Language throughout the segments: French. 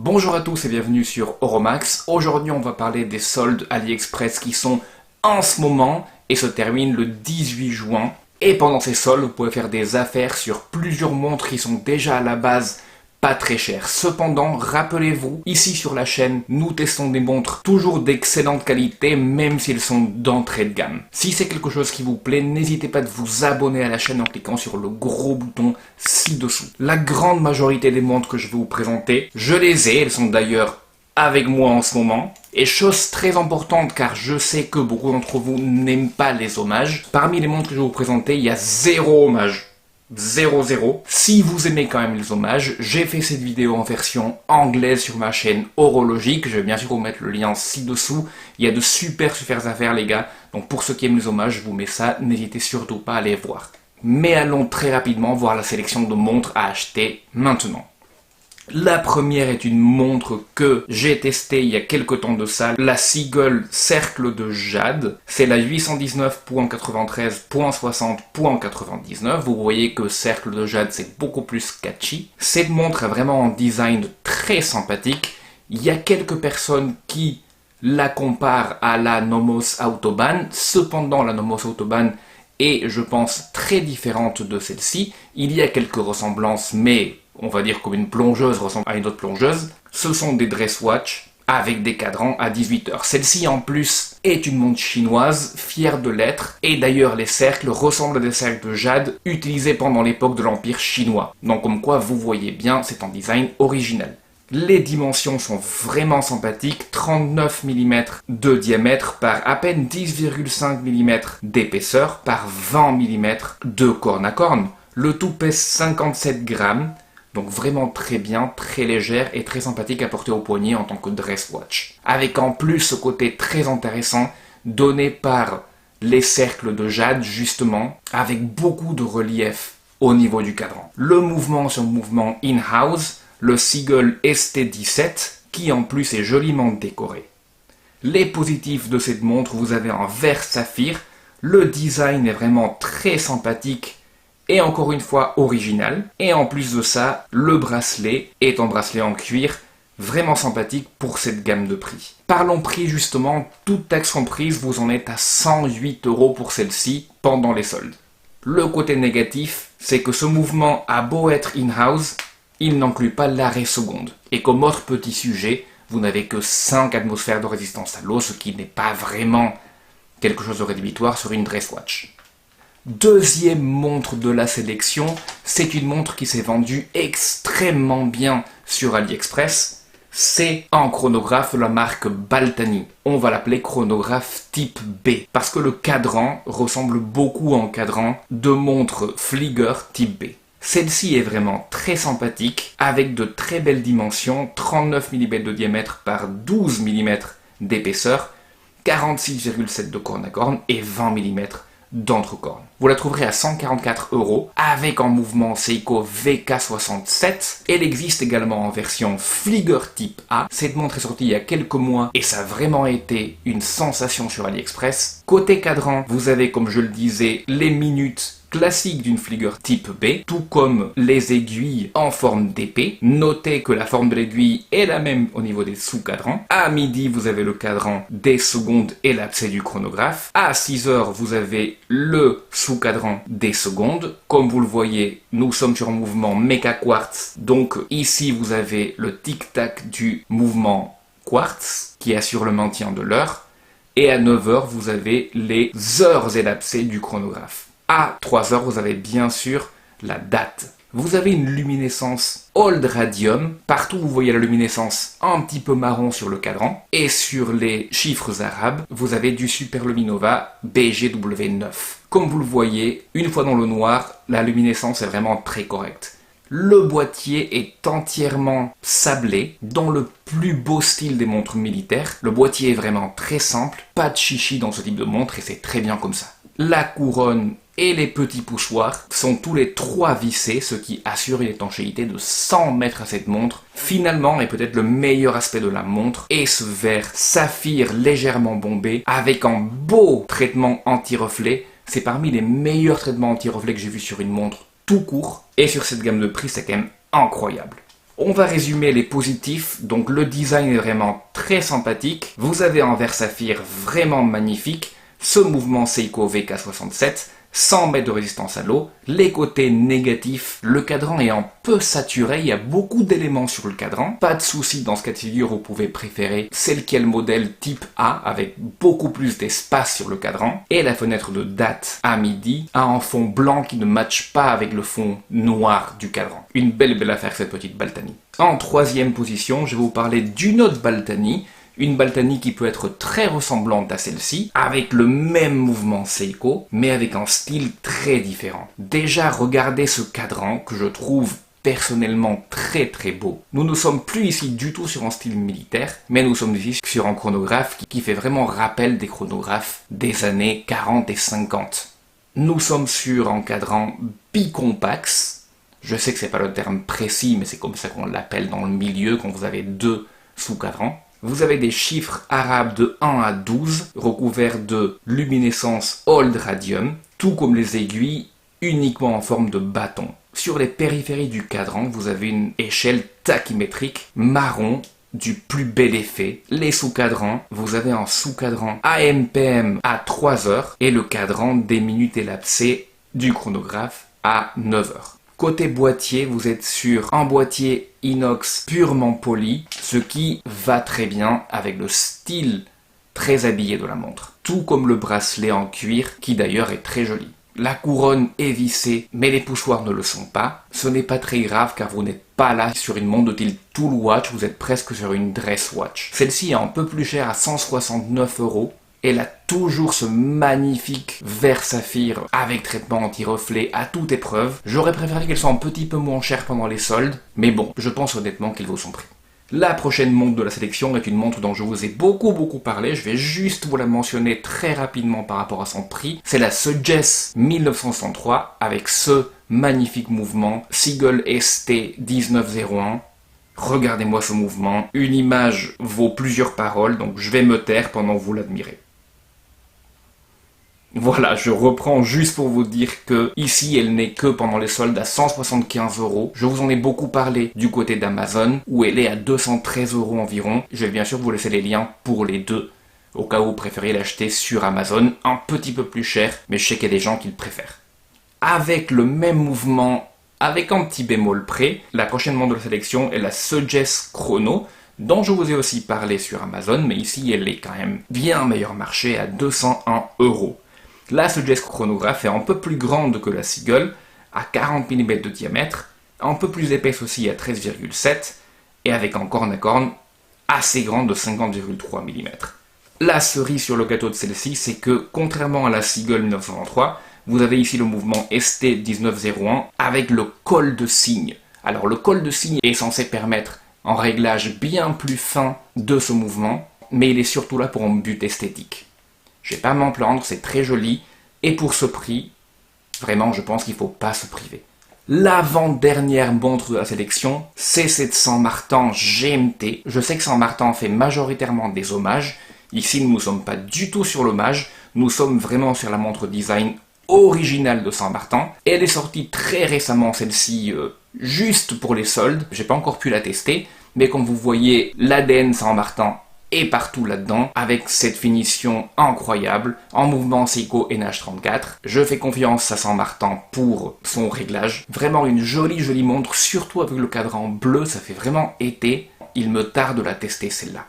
Bonjour à tous et bienvenue sur Euromax. Aujourd'hui on va parler des soldes AliExpress qui sont en ce moment et se terminent le 18 juin. Et pendant ces soldes, vous pouvez faire des affaires sur plusieurs montres qui sont déjà à la base pas très chères. Cependant, rappelez-vous, ici sur la chaîne, nous testons des montres toujours d'excellente qualité, même s'ils sont d'entrée de gamme. Si c'est quelque chose qui vous plaît, n'hésitez pas de vous abonner à la chaîne en cliquant sur le gros bouton ci-dessous. La grande majorité des montres que je vais vous présenter, je les ai, elles sont d'ailleurs avec moi en ce moment. Et chose très importante, car je sais que beaucoup d'entre vous n'aiment pas les hommages, parmi les montres que je vais vous présenter, il y a 0 hommage. 0. Si vous aimez quand même les hommages, j'ai fait cette vidéo en version anglaise sur ma chaîne Horologique. Je vais bien sûr vous mettre le lien ci-dessous. Il y a de super affaires les gars. Donc pour ceux qui aiment les hommages, je vous mets ça. N'hésitez surtout pas à aller voir. Mais allons très rapidement voir la sélection de montres à acheter maintenant. La première est une montre que j'ai testée il y a quelques temps de ça, la Seagull Cercle de Jade. C'est la 819.93.60.99. Vous voyez que Cercle de Jade c'est beaucoup plus catchy. Cette montre a vraiment un design très sympathique. Il y a quelques personnes qui la comparent à la Nomos Autobahn. Cependant, la Nomos Autobahn est, je pense, très différente de celle-ci. Il y a quelques ressemblances, mais on va dire comme une plongeuse ressemble à une autre plongeuse. Ce sont des dress watch avec des cadrans à 18 heures. Celle-ci en plus est une montre chinoise, fière de l'être, et d'ailleurs les cercles ressemblent à des cercles de jade utilisés pendant l'époque de l'Empire chinois. Donc comme quoi vous voyez bien, c'est un design original. Les dimensions sont vraiment sympathiques, 39 mm de diamètre par à peine 10,5 mm d'épaisseur par 20 mm de corne à corne. Le tout pèse 57 grammes. Donc vraiment très bien, très légère et très sympathique à porter au poignet en tant que dress watch. Avec en plus ce côté très intéressant donné par les cercles de jade justement, avec beaucoup de relief au niveau du cadran. Le mouvement, c'est un mouvement in-house, le Seagull ST17, qui en plus est joliment décoré. Les positifs de cette montre, vous avez un vert saphir, le design est vraiment très sympathique, et encore une fois original. Et en plus de ça, le bracelet est un bracelet en cuir vraiment sympathique pour cette gamme de prix. Parlons prix justement, toute taxe comprise, vous en êtes à 108 € pour celle-ci pendant les soldes. Le côté négatif, c'est que ce mouvement a beau être in-house, il n'inclut pas l'arrêt seconde. Et comme autre petit sujet, vous n'avez que 5 atmosphères de résistance à l'eau, ce qui n'est pas vraiment quelque chose de rédhibitoire sur une dress watch. Deuxième montre de la sélection, c'est une montre qui s'est vendue extrêmement bien sur AliExpress. C'est un chronographe de la marque Baltani. On va l'appeler chronographe type B, parce que le cadran ressemble beaucoup à un cadran de montre Flieger type B. Celle-ci est vraiment très sympathique, avec de très belles dimensions, 39 mm de diamètre par 12 mm d'épaisseur, 46,7 de corne à corne et 20 mm d'entrecorne. Vous la trouverez à 144 € avec un mouvement Seiko VK67. Elle existe également en version Flieger type A. Cette montre est sortie il y a quelques mois et ça a vraiment été une sensation sur AliExpress. Côté cadran, vous avez, comme je le disais, les minutes classique d'une Flieger type B, tout comme les aiguilles en forme d'épée. Notez que la forme de l'aiguille est la même au niveau des sous-cadrans. À midi, vous avez le cadran des secondes et l'abcès du chronographe. À 6 heures, vous avez le sous-cadran des secondes. Comme vous le voyez, nous sommes sur un mouvement Mecha Quartz. Donc ici, vous avez le tic-tac du mouvement Quartz qui assure le maintien de l'heure. Et à 9 heures, vous avez les heures et l'abcès du chronographe. À 3 heures, vous avez bien sûr la date. Vous avez une luminescence Old Radium. Partout, vous voyez la luminescence un petit peu marron sur le cadran. Et sur les chiffres arabes, vous avez du Superluminova BGW9. Comme vous le voyez, une fois dans le noir, la luminescence est vraiment très correcte. Le boîtier est entièrement sablé, dans le plus beau style des montres militaires. Le boîtier est vraiment très simple, pas de chichi dans ce type de montre et c'est très bien comme ça. La couronne et les petits poussoirs sont tous les 3 vissés, ce qui assure une étanchéité de 100 mètres à cette montre. Finalement, et peut-être le meilleur aspect de la montre, est ce verre saphir légèrement bombé avec un beau traitement anti-reflet. C'est parmi les meilleurs traitements anti-reflet que j'ai vu sur une montre tout court. Et sur cette gamme de prix, c'est quand même incroyable. On va résumer les positifs, donc le design est vraiment très sympathique, vous avez un verre saphir vraiment magnifique, ce mouvement Seiko VK67, 100 mètres de résistance à l'eau, les côtés négatifs, le cadran est un peu saturé, il y a beaucoup d'éléments sur le cadran, pas de souci dans ce cas de figure, vous pouvez préférer celle qui est le modèle type A avec beaucoup plus d'espace sur le cadran, et la fenêtre de date à midi a un fond blanc qui ne matche pas avec le fond noir du cadran. Une belle affaire cette petite Baltani. En troisième position, je vais vous parler d'une autre Baltani, une Baltani qui peut être très ressemblante à celle-ci, avec le même mouvement Seiko, mais avec un style très différent. Déjà, regardez ce cadran que je trouve personnellement très beau. Nous ne sommes plus ici du tout sur un style militaire, mais nous sommes ici sur un chronographe qui fait vraiment rappel des chronographes des années 40 et 50. Nous sommes sur un cadran bicompax. Je sais que c'est pas le terme précis, mais c'est comme ça qu'on l'appelle dans le milieu quand vous avez deux sous-cadrans. Vous avez des chiffres arabes de 1 à 12, recouverts de luminescence old radium, tout comme les aiguilles, uniquement en forme de bâton. Sur les périphéries du cadran, vous avez une échelle tachymétrique marron du plus bel effet. Les sous-cadrans, vous avez un sous-cadran AM/PM à 3 heures et le cadran des minutes élapsées du chronographe à 9 heures. Côté boîtier, vous êtes sur un boîtier inox purement poli, ce qui va très bien avec le style très habillé de la montre. Tout comme le bracelet en cuir, qui d'ailleurs est très joli. La couronne est vissée, mais les poussoirs ne le sont pas. Ce n'est pas très grave car vous n'êtes pas là sur une montre de style tool watch, vous êtes presque sur une dress watch. Celle-ci est un peu plus chère à 169 €. Elle a toujours ce magnifique verre saphir avec traitement anti-reflet à toute épreuve. J'aurais préféré qu'elle soit un petit peu moins chère pendant les soldes, mais bon, je pense honnêtement qu'elle vaut son prix. La prochaine montre de la sélection est une montre dont je vous ai beaucoup parlé, je vais juste vous la mentionner très rapidement par rapport à son prix. C'est la Sugess 1963 avec ce magnifique mouvement Seagull ST 1901. Regardez-moi ce mouvement, une image vaut plusieurs paroles, donc je vais me taire pendant que vous l'admirez. Voilà, je reprends juste pour vous dire que ici, elle n'est que pendant les soldes à 175 €. Je vous en ai beaucoup parlé du côté d'Amazon, où elle est à 213 € environ. Je vais bien sûr vous laisser les liens pour les deux, au cas où vous préférez l'acheter sur Amazon, un petit peu plus cher, mais je sais qu'il y a des gens qui le préfèrent. Avec le même mouvement, avec un petit bémol près, la prochaine montre de la sélection est la Sugess Chrono, dont je vous ai aussi parlé sur Amazon, mais ici, elle est quand même bien meilleur marché à 201 €. La Sugess chronographe est un peu plus grande que la Seagull, à 40 mm de diamètre, un peu plus épaisse aussi à 13,7 et avec un corne à corne assez grande de 50,3 mm. La cerise sur le gâteau de celle-ci, c'est que contrairement à la Seagull 1923, vous avez ici le mouvement ST 1901 avec le col de cygne. Alors le col de cygne est censé permettre un réglage bien plus fin de ce mouvement, mais il est surtout là pour un but esthétique. Je vais pas m'en plaindre, c'est très joli, et pour ce prix, vraiment je pense qu'il faut pas se priver. L'avant-dernière montre de la sélection, c'est cette Saint Martin GMT. Je sais que Saint Martin fait majoritairement des hommages, ici nous ne sommes pas du tout sur l'hommage, nous sommes vraiment sur la montre design originale de Saint Martin. Elle est sortie très récemment celle-ci, juste pour les soldes, j'ai pas encore pu la tester, mais comme vous voyez, l'ADN Saint Martin et partout là-dedans, avec cette finition incroyable, en mouvement Seiko NH34. Je fais confiance à Saint Martin pour son réglage. Vraiment une jolie montre, surtout avec le cadran bleu, ça fait vraiment été. Il me tarde de la tester celle-là.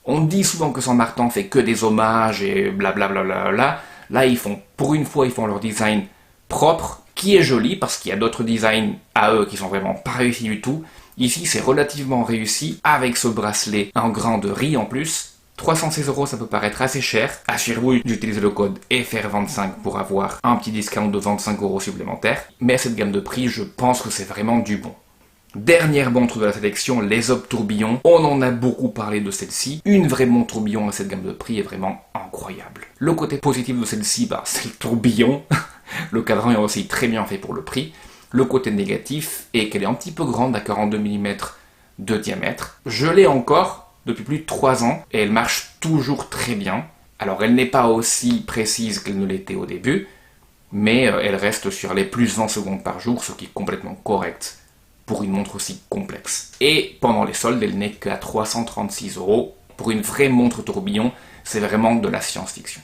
On dit souvent que Saint Martin fait que des hommages et blablabla. Là, pour une fois, ils font leur design propre, qui est joli, parce qu'il y a d'autres designs à eux qui sont vraiment pas réussis du tout. Ici, c'est relativement réussi, avec ce bracelet en grain de riz en plus. 316 €, ça peut paraître assez cher. Assurez-vous d'utiliser le code FR25 pour avoir un petit discount de 25 € supplémentaires. Mais à cette gamme de prix, je pense que c'est vraiment du bon. Dernière montre de la sélection, les Ob Tourbillon. On en a beaucoup parlé de celle-ci. Une vraie montre tourbillon à cette gamme de prix est vraiment incroyable. Le côté positif de celle-ci, c'est le tourbillon. Le cadran est aussi très bien fait pour le prix. Le côté négatif est qu'elle est un petit peu grande à 42 mm de diamètre. Je l'ai encore depuis plus de 3 ans et elle marche toujours très bien. Alors elle n'est pas aussi précise qu'elle ne l'était au début, mais elle reste sur les plus 20 secondes par jour, ce qui est complètement correct pour une montre aussi complexe. Et pendant les soldes, elle n'est qu'à 336 €. Pour une vraie montre tourbillon, c'est vraiment de la science-fiction.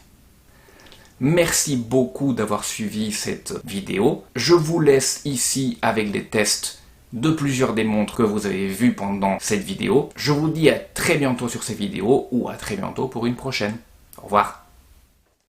Merci beaucoup d'avoir suivi cette vidéo. Je vous laisse ici avec les tests de plusieurs des montres que vous avez vues pendant cette vidéo. Je vous dis à très bientôt sur cette vidéo ou à très bientôt pour une prochaine. Au revoir.